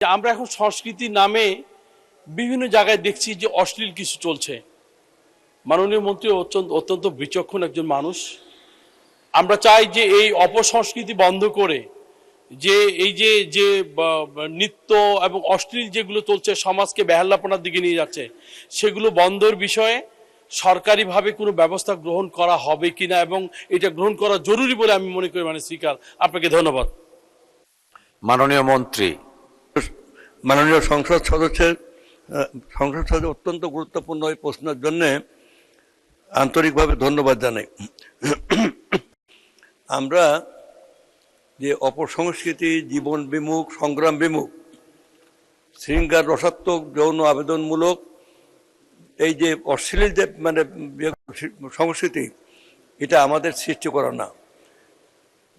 আমরা এখন সংস্কৃতির নামে বিভিন্ন জায়গায় দেখছি যে অশ্লীল কিছু চলছে। মাননীয় মন্ত্রী অত্যন্ত বিচক্ষণ একজন মানুষ। আমরা চাই যে এই অপসংস্কৃতি বন্ধ করে যে এই যে যে নৃত্য এবং অশ্লীল যেগুলো চলছে, সমাজকে বেহাল্লাপনার দিকে নিয়ে যাচ্ছে, সেগুলো বন্ধের বিষয়ে সরকারিভাবে কোনো ব্যবস্থা গ্রহণ করা হবে কিনা, এবং এটা গ্রহণ করা জরুরি বলে আমি মনে করি। স্পিকার, আপনাকে ধন্যবাদ। মাননীয় মন্ত্রী। মাননীয় সংসদ সদস্যের অত্যন্ত গুরুত্বপূর্ণ এই প্রশ্নের জন্য আন্তরিকভাবে ধন্যবাদ জানাই। আমরা যে অপসংস্কৃতি, জীবন বিমুখ, সংগ্রাম বিমুখ, শৃঙ্গার রসাত্মক, যৌন আবেদনমূলক এই যে অশ্লীল যে সংস্কৃতি, এটা আমাদের সৃষ্টি করা না।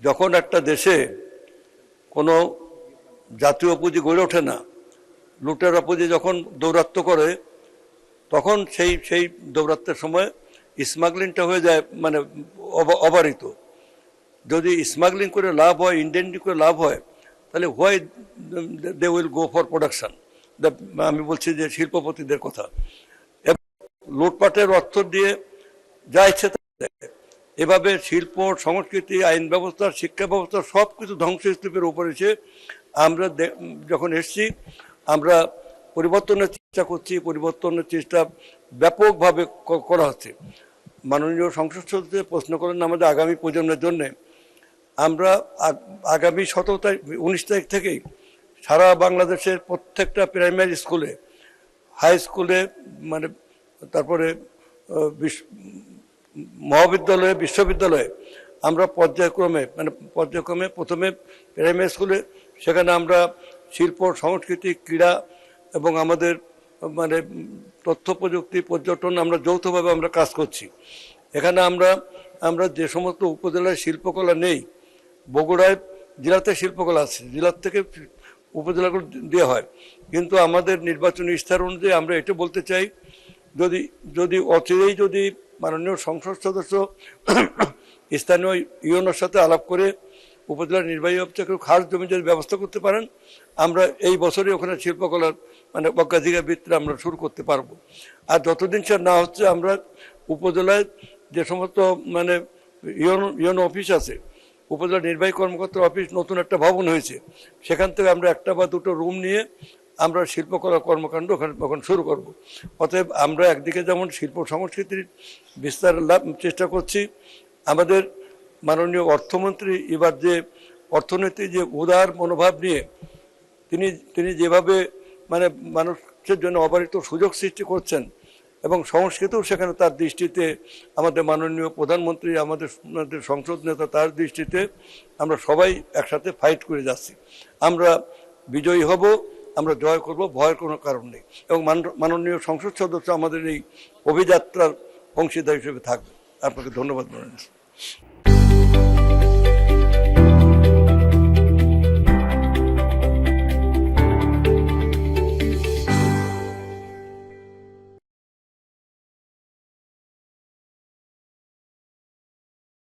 যখন একটা দেশে কোনো জাতীয় পুঁজি গড়ে ওঠে না, লুটেরা পুঁজি যখন দৌরাত্ম্য করে, তখন সেই দৌরাত্ম্যের সময় স্মাগলিংটা হয়ে যায় অবারিত। যদি স্মাগলিং করে লাভ হয়, ইন্ডেন্টি করে লাভ হয়, তাহলে why they will go for production. আমি বলছি যে শিল্পপতিদের কথা। লুটপাটের অর্থ দিয়ে যা ইচ্ছে এভাবে শিল্প, সংস্কৃতি, আইন ব্যবস্থা, শিক্ষা ব্যবস্থা সব কিছু ধ্বংসস্তূপের উপর এসে আমরা যখন এসছি, আমরা পরিবর্তনের চেষ্টা করছি। পরিবর্তনের চেষ্টা ব্যাপকভাবে করা হচ্ছে। মাননীয় সংসদ সদস্য প্রশ্ন করেন আমাদের আগামী প্রজন্মের জন্যে। আমরা আগামী 19 তারিখ থেকেই সারা বাংলাদেশের প্রত্যেকটা প্রাইমারি স্কুলে, হাই স্কুলে, তারপরে মহাবিদ্যালয়ে, বিশ্ববিদ্যালয়ে আমরা পর্যায়ক্রমে প্রথমে প্রাইমারি স্কুলে, সেখানে আমরা শিল্প, সংস্কৃতি, ক্রীড়া এবং আমাদের তথ্য প্রযুক্তি, পর্যটন, আমরা যৌথভাবে আমরা কাজ করছি। এখানে আমরা যে সমস্ত উপজেলায় শিল্পকলা নেই, বগুড়ায় জেলাতে শিল্পকলা আছে, জেলার থেকে উপজেলাগুলো দেওয়া হয়। কিন্তু আমাদের নির্বাচনী ইশতেহার অনুযায়ী আমরা এটা বলতে চাই, যদি অচিরেই যদি মাননীয় সংসদ সদস্য স্থানীয় ইউনোর সাথে আলাপ করে উপজেলা নির্বাহী অফিসার খাস জমি যদি ব্যবস্থা করতে পারেন, আমরা এই বছরই ওখানে শিল্পকলার অগ্রাধিকার ভিত্তিতে আমরা শুরু করতে পারবো। আর যতদিন সে না হচ্ছে, আমরা উপজেলায় যে সমস্ত ইউনো অফিস আছে, উপজেলা নির্বাহী কর্মকর্তার অফিস, নতুন একটা ভবন হয়েছে, সেখান থেকে আমরা একটা বা দুটো রুম নিয়ে আমরা শিল্পকলা কর্মকাণ্ড ওখানে শুরু করব। অতএব আমরা একদিকে যেমন শিল্প সংস্কৃতির বিস্তার চেষ্টা করছি, আমাদের মাননীয় অর্থমন্ত্রী এবার যে অর্থনীতি যে উদার মনোভাব নিয়ে তিনি যেভাবে মানুষের জন্য অবারিত সুযোগ সৃষ্টি করছেন, এবং সংস্কৃতিও সেখানে তার দৃষ্টিতে, আমাদের মাননীয় প্রধানমন্ত্রী, আমাদের সংসদ নেতা, তার দৃষ্টিতে আমরা সবাই একসাথে ফাইট করে যাচ্ছি। আমরা বিজয়ী হব, আমরা জয় করব, ভয়ের কোনো কারণ নেই। এবং মাননীয় সংসদ সদস্য আমাদের এই অভিযাত্রার অংশীদার হিসেবে থাকবে। আপনাকে ধন্যবাদ।